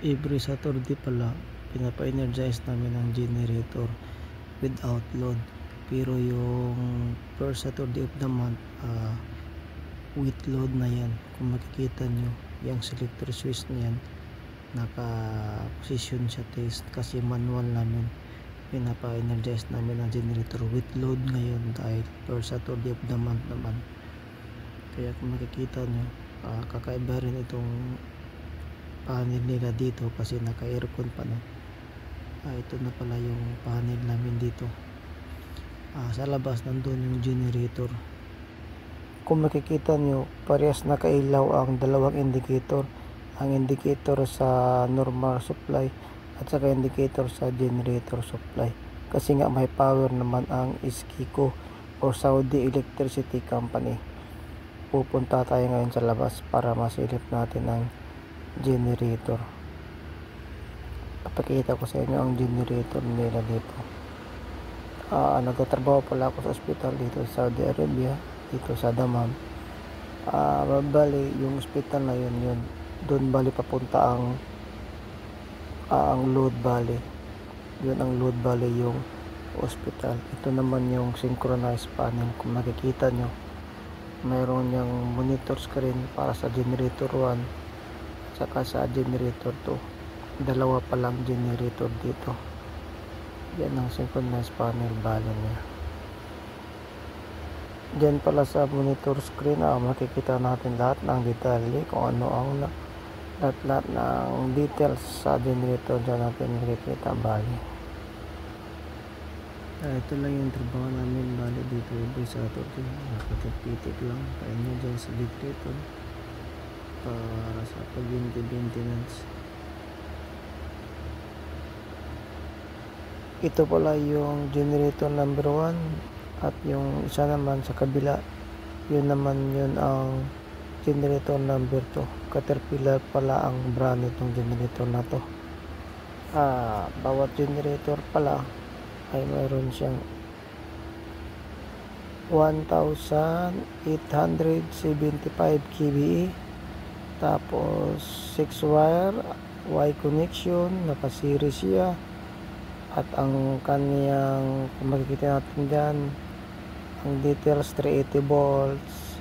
every Saturday pala pinapa-energize namin ang generator without load, pero yung first Saturday of the month with load na yan. Kung makikita nyo yung selector switch niyan, naka position siya test kasi manual namin. Pinapa-energize namin ang generator with load ngayon dahil first Saturday of the month naman. Kaya kung makikita nyo, kakaiba rin itong panel nila dito kasi naka aircon pa, no? Ito na pala yung panel namin dito. Sa labas nandun yung generator. Kung makikita nyo, parehas nakailaw ang dalawang indicator, ang indicator sa normal supply at saka indicator sa generator supply, kasi nga may power naman ang SKICO or Saudi Electricity Company. Pupunta tayo ngayon sa labas para masilip natin ang generator. Papakita ko sa inyo ang generator nila dito. Nagtatrabaho pala ako sa ospital dito sa Saudi Arabia, dito sa Dammam. Bali yung ospital na yun doon bali papunta ang load bali. Yun ang load bali yung ospital. Ito naman yung synchronized panel. Kung makikita nyo, mayroon niyang monitor screen para sa generator 1 saka sa generator 2. Dalawa pa lang generator dito. Yan ang synchronized panel bali niya. Diyan pala sa monitor screen makikita natin lahat ng detalye, kung ano ang lahat ng details sa generator. Diyan natin makikita bali. Ito lang yung trabaho namin bali dito every Saturday. Nakatipitik lang painyo dyan sa generator para sa pag-maintenance. Ito pala yung generator number 1 at yung isa naman sa kabila, yun ang generator number 2. Caterpillar pala ang brand nitong generator na to. Bawat generator pala ay mayroon siyang 1,875 kVA, tapos 6 wire Y connection, naka-series siya. At ang kaniyang, kung makikita natin dyan, ang details 380 volts,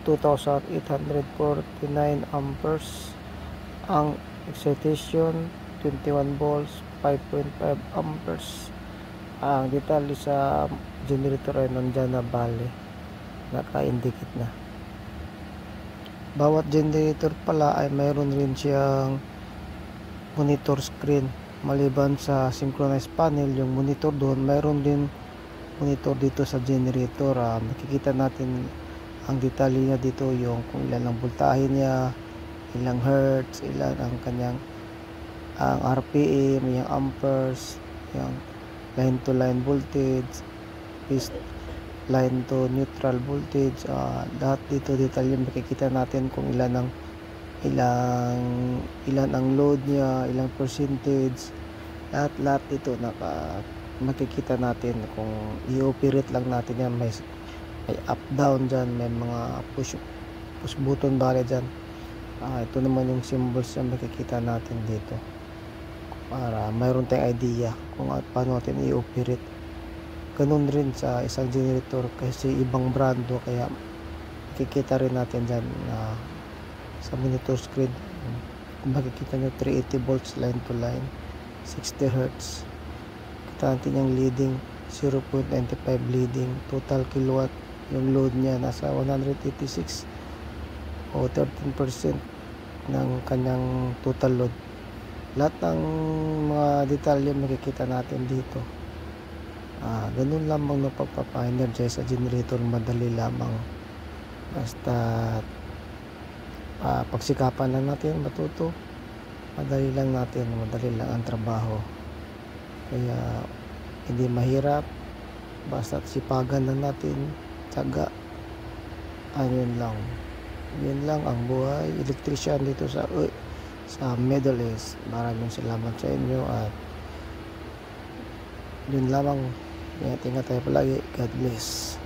2,849 amperes. Ang excitation 21 volts, 5.5 amperes. Ang detalye sa generator ay nandyan na bali, naka-indicate na. Bawat generator pala ay mayroon rin siyang monitor screen. Maliban sa synchronized panel, yung monitor doon, mayroon din monitor dito sa generator. Makikita natin ang detalye niya dito, yung kung ilan ang voltahe niya, ilang hertz, ilan ang kanyang RPM, yung amperes, yung line to line voltage, line to neutral voltage. Lahat dito detalye makikita natin kung ilan ang load niya, ilang percentage, lahat dito makikita natin. Kung i-operate lang natin yan, may up down dyan, may mga push button bali dyan. Ito naman yung symbols na makikita natin dito para mayroon tayong idea kung paano natin i-operate. Ganun rin sa isang generator kasi ibang brando, kaya makikita rin natin dyan sa monitor screen. Makikita nyo 380 volts line to line, 60 Hz. Kita natin yung leading 0.95 leading. Total kilowatt yung load niya nasa 186 o 13% ng kanyang total load. Lahat ng mga detalye makikita natin dito. Ganun lamang na pagpapa-energize sa generator. Madali lamang, basta pagsikapan lang natin matuto. Madali lang ang trabaho, kaya hindi mahirap, basta sipagan lang natin, tiyaga. Yun lang ang buhay electrician dito sa Middle East. Maraming salamat sa inyo at yun lamang. Ingat tayo palagi. God bless.